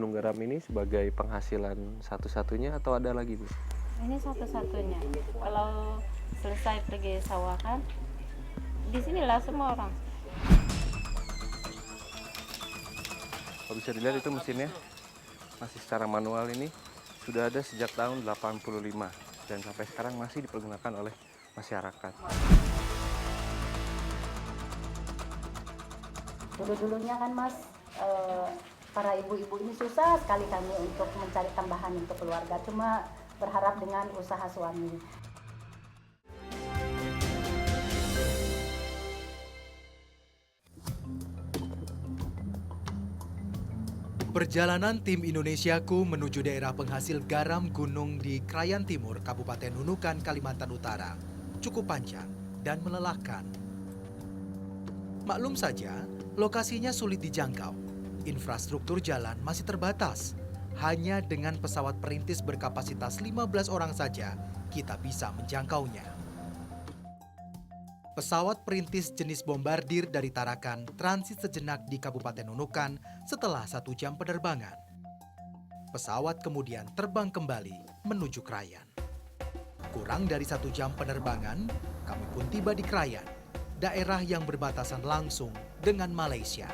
Gunung Garam ini sebagai penghasilan satu-satunya atau ada lagi, Bu? Ini satu-satunya. Kalau selesai pergi sawah kan, di sinilah semua orang. Kalau bisa dilihat itu mesinnya masih secara manual ini sudah ada sejak tahun 85 dan sampai sekarang masih dipergunakan oleh masyarakat. Dulu-dulunya kan Mas, para ibu-ibu ini susah sekali kami untuk mencari tambahan untuk keluarga, cuma berharap dengan usaha suami. Perjalanan tim Indonesiaku menuju daerah penghasil garam gunung di Krayan Timur, Kabupaten Nunukan, Kalimantan Utara, cukup panjang dan melelahkan. Maklum saja, lokasinya sulit dijangkau. Infrastruktur jalan masih terbatas. Hanya dengan pesawat perintis berkapasitas 15 orang saja, kita bisa menjangkaunya. Pesawat perintis jenis bombardir dari Tarakan transit sejenak di Kabupaten Nunukan setelah 1 jam penerbangan. Pesawat kemudian terbang kembali menuju Krayan. Kurang dari 1 jam penerbangan, kami pun tiba di Krayan, daerah yang berbatasan langsung dengan Malaysia.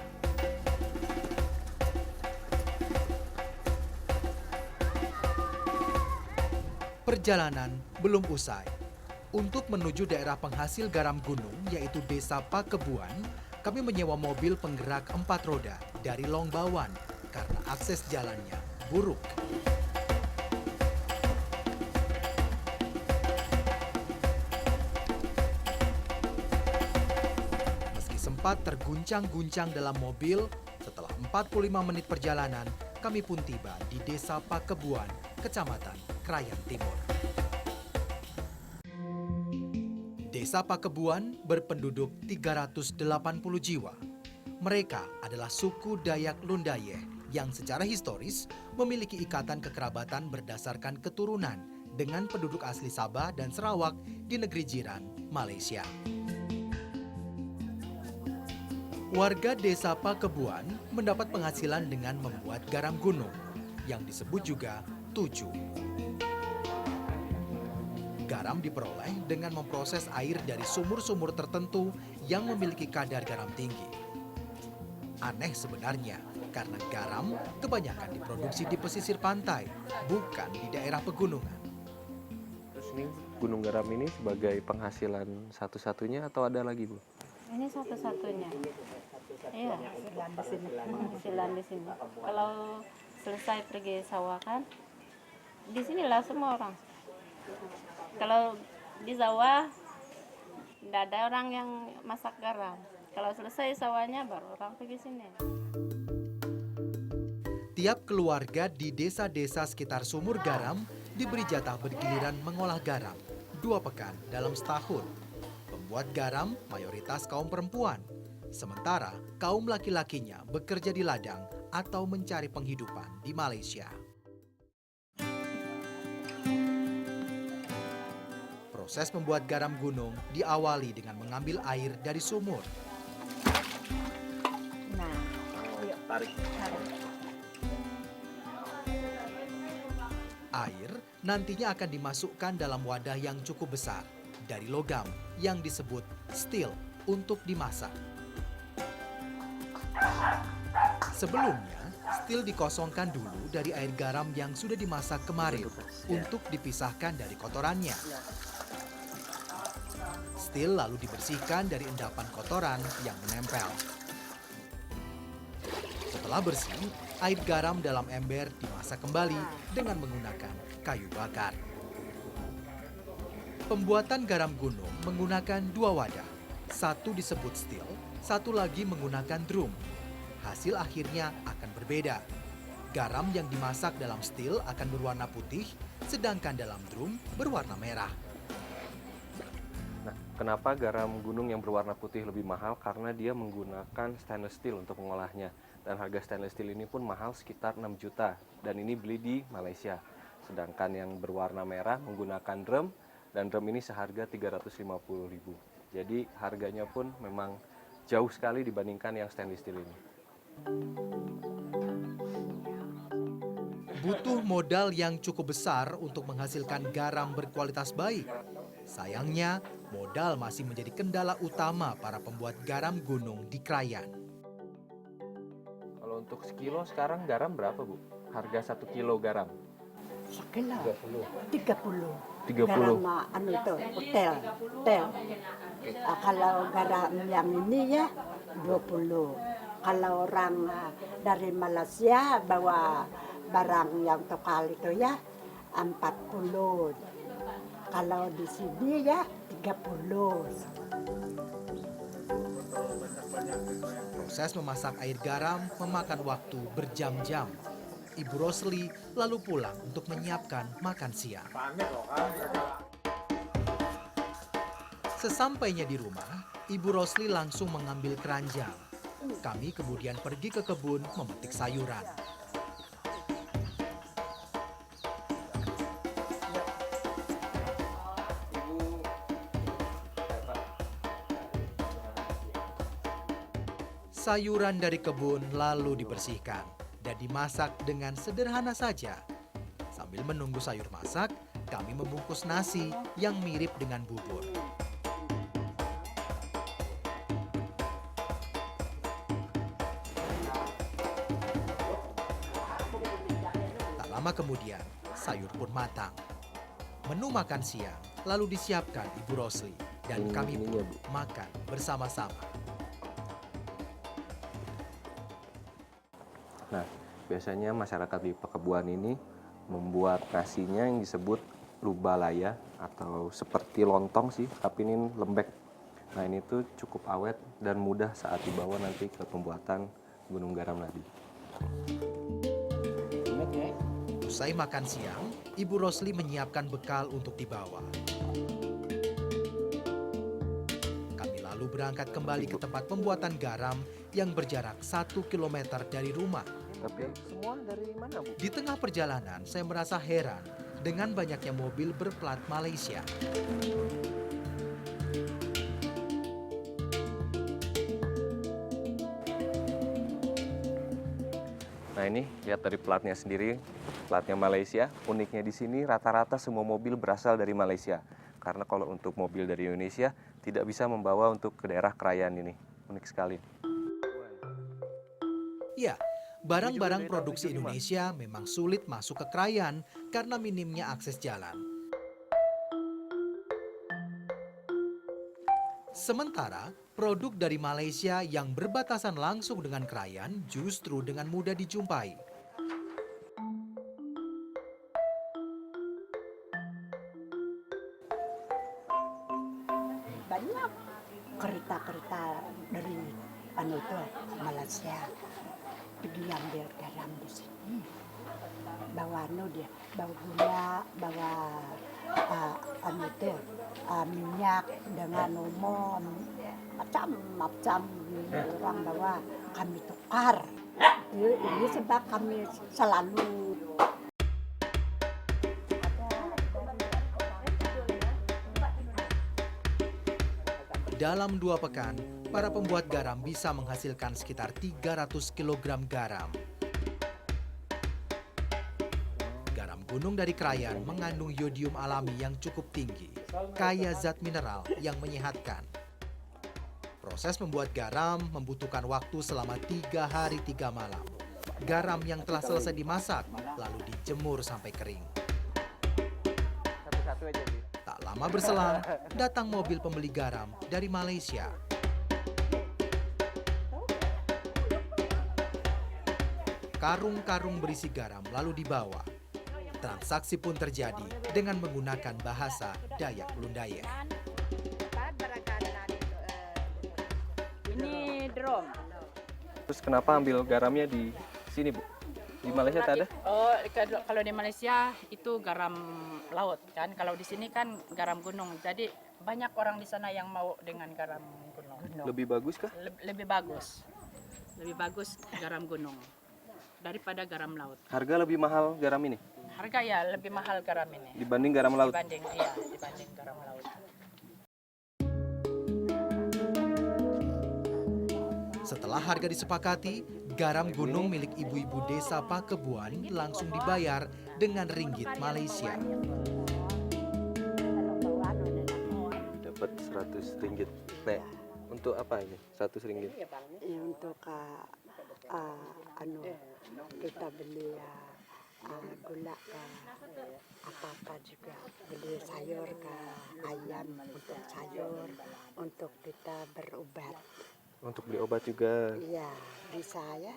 Perjalanan belum usai. Untuk menuju daerah penghasil garam gunung, yaitu Desa Pakebuan, kami menyewa mobil penggerak 4 roda dari Longbawan karena akses jalannya buruk. Meski sempat terguncang-guncang dalam mobil, setelah 45 menit perjalanan, kami pun tiba di Desa Pakebuan, Kecamatan Krayan Timur. Desa Pakebuan berpenduduk 380 jiwa. Mereka adalah suku Dayak Lundayeh yang secara historis memiliki ikatan kekerabatan berdasarkan keturunan dengan penduduk asli Sabah dan Sarawak di negeri jiran, Malaysia. Warga Desa Pakebuan mendapat penghasilan dengan membuat garam gunung, yang disebut juga tuju. Garam diperoleh dengan memproses air dari sumur-sumur tertentu yang memiliki kadar garam tinggi. Aneh sebenarnya, karena garam kebanyakan diproduksi di pesisir pantai, bukan di daerah pegunungan. Terus ini Gunung Garam ini sebagai penghasilan satu-satunya atau ada lagi, Bu? Ini satu-satunya. Iya, penghasilan di sini. Kalau selesai pergi sawah kan, di sinilah semua orang. Kalau di sawah, tidak ada orang yang masak garam. Kalau selesai sawahnya, baru orang pergi sini. Tiap keluarga di desa-desa sekitar sumur garam diberi jatah bergiliran mengolah garam 2 pekan dalam setahun. Pembuat garam mayoritas kaum perempuan, sementara kaum laki-lakinya bekerja di ladang atau mencari penghidupan di Malaysia. Proses membuat garam gunung diawali dengan mengambil air dari sumur. Nah, Tarik. Air nantinya akan dimasukkan dalam wadah yang cukup besar dari logam yang disebut stil untuk dimasak. Sebelumnya, stil dikosongkan dulu dari air garam yang sudah dimasak kemarin untuk dipisahkan dari kotorannya. Stil lalu dibersihkan dari endapan kotoran yang menempel. Setelah bersih, air garam dalam ember dimasak kembali dengan menggunakan kayu bakar. Pembuatan garam gunung menggunakan 2 wadah. Satu disebut stil, satu lagi menggunakan drum. Hasil akhirnya akan berbeda. Garam yang dimasak dalam stil akan berwarna putih, sedangkan dalam drum berwarna merah. Nah, kenapa garam gunung yang berwarna putih lebih mahal? Karena dia menggunakan stainless steel untuk mengolahnya. Dan harga stainless steel ini pun mahal sekitar 6 juta. Dan ini beli di Malaysia. Sedangkan yang berwarna merah menggunakan drum. Dan drum ini seharga 350.000. Jadi harganya pun memang jauh sekali dibandingkan yang stainless steel ini. Butuh modal yang cukup besar untuk menghasilkan garam berkualitas baik. Sayangnya, modal masih menjadi kendala utama para pembuat garam gunung di Krayan. Kalau untuk sekilo sekarang garam berapa, Bu? Harga 1 kilo garam? Sekilo 30. 30. Garam anu itu hotel. Kalau garam yang ini ya 20. Kalau orang dari Malaysia bawa barang yang tokal itu ya 40. Kalau di sini ya 30. Proses memasak air garam memakan waktu berjam-jam. Ibu Rosli lalu pulang untuk menyiapkan makan siang. Sesampainya di rumah, Ibu Rosli langsung mengambil keranjang. Kami kemudian pergi ke kebun memetik sayuran. Sayuran dari kebun lalu dibersihkan dan dimasak dengan sederhana saja. Sambil menunggu sayur masak, kami membungkus nasi yang mirip dengan bubur. Tak lama kemudian, sayur pun matang. Menu makan siang lalu disiapkan Ibu Rosli dan kami pun makan bersama-sama. Nah, biasanya masyarakat di Pakebuan ini membuat nasinya yang disebut lubalaya atau seperti lontong sih, tapi ini lembek. Nah, ini tuh cukup awet dan mudah saat dibawa nanti ke pembuatan gunung garam nadi. Usai makan siang, Ibu Rosli menyiapkan bekal untuk dibawa. Kami lalu berangkat kembali ke tempat pembuatan garam yang berjarak 1 km dari rumah. Tapi semua dari mana, Bu? Di tengah perjalanan, saya merasa heran dengan banyaknya mobil berplat Malaysia. Nah, ini lihat dari platnya sendiri, platnya Malaysia. Uniknya di sini rata-rata semua mobil berasal dari Malaysia. Karena kalau untuk mobil dari Indonesia tidak bisa membawa untuk ke daerah Krayan ini. Unik sekali. Ya, barang-barang produksi Indonesia memang sulit masuk ke Krayan karena minimnya akses jalan. Sementara, produk dari Malaysia yang berbatasan langsung dengan Krayan justru dengan mudah dijumpai. Banyak kereta-kereta dari anu itu Malaysia pergi ambil garam di sini. Bawa anu dia, bawa gula, bawa anu itu minyak dengan umum macam-macam orang bawa, kami tukar. Ini sebab kami selalu Dalam 2 pekan, para pembuat garam bisa menghasilkan sekitar 300 kg garam. Garam gunung dari Krayan mengandung yodium alami yang cukup tinggi, kaya zat mineral yang menyehatkan. Proses membuat garam membutuhkan waktu selama 3 hari 3 malam. Garam yang telah selesai dimasak lalu dijemur sampai kering. Satu-satu aja, Bu. Tak lama berselang, datang mobil pembeli garam dari Malaysia. Karung-karung berisi garam lalu dibawa. Transaksi pun terjadi dengan menggunakan bahasa Dayak Lundaya. Ini drum. Terus kenapa ambil garamnya di sini, Bu? Di Malaysia tak ada? Oh, kalau di Malaysia itu garam laut kan. Kalau di sini kan garam gunung. Jadi banyak orang di sana yang mau dengan garam gunung. Lebih bagus kah? Lebih bagus. Lebih bagus garam gunung daripada garam laut. Harga lebih mahal garam ini Harga ya lebih mahal garam ini dibanding garam laut. dibanding garam laut. Setelah harga disepakati, Garam gunung milik ibu-ibu desa Pakebuan langsung dibayar dengan ringgit Malaysia. Dapat 100 ringgit. Nek, untuk apa ini? 100 ringgit. Ya, untuk kita beli gula ke apa-apa juga, beli sayur ke ayam untuk sayur, untuk kita berobat. Untuk beli obat juga. Iya, bisa ya.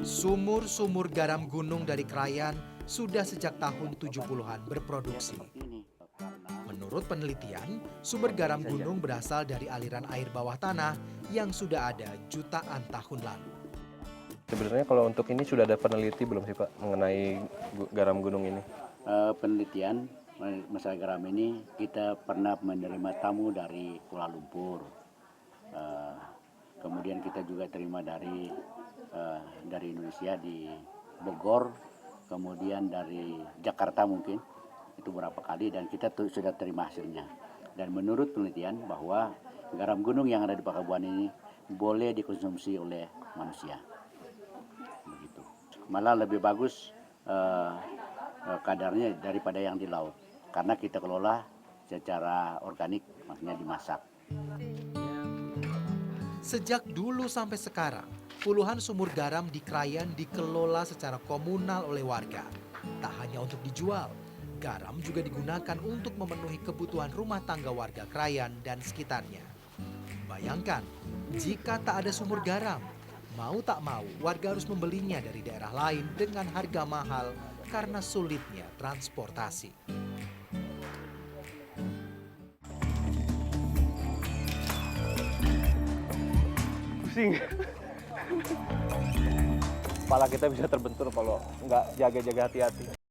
Sumur-sumur garam gunung dari Krayan sudah sejak tahun 70-an berproduksi. Menurut penelitian, sumber garam gunung berasal dari aliran air bawah tanah yang sudah ada jutaan tahun lalu. Sebenarnya kalau untuk ini sudah ada peneliti belum sih Pak mengenai garam gunung ini? Penelitian masalah garam ini kita pernah menerima tamu dari Kuala Lumpur. Kemudian kita juga terima dari Indonesia di Bogor, kemudian dari Jakarta mungkin itu beberapa kali, dan kita sudah terima hasilnya. Dan menurut penelitian bahwa garam gunung yang ada di Pakebuan ini boleh dikonsumsi oleh manusia. Begitu. Malah lebih bagus kadarnya daripada yang di laut, karena kita kelola secara organik, maksudnya dimasak. Sejak dulu sampai sekarang, puluhan sumur garam di Krayan dikelola secara komunal oleh warga. Tak hanya untuk dijual, garam juga digunakan untuk memenuhi kebutuhan rumah tangga warga Krayan dan sekitarnya. Bayangkan, jika tak ada sumur garam, mau tak mau warga harus membelinya dari daerah lain dengan harga mahal karena sulitnya transportasi. Pusing. Kepala kita bisa terbentur kalau nggak jaga-jaga hati-hati.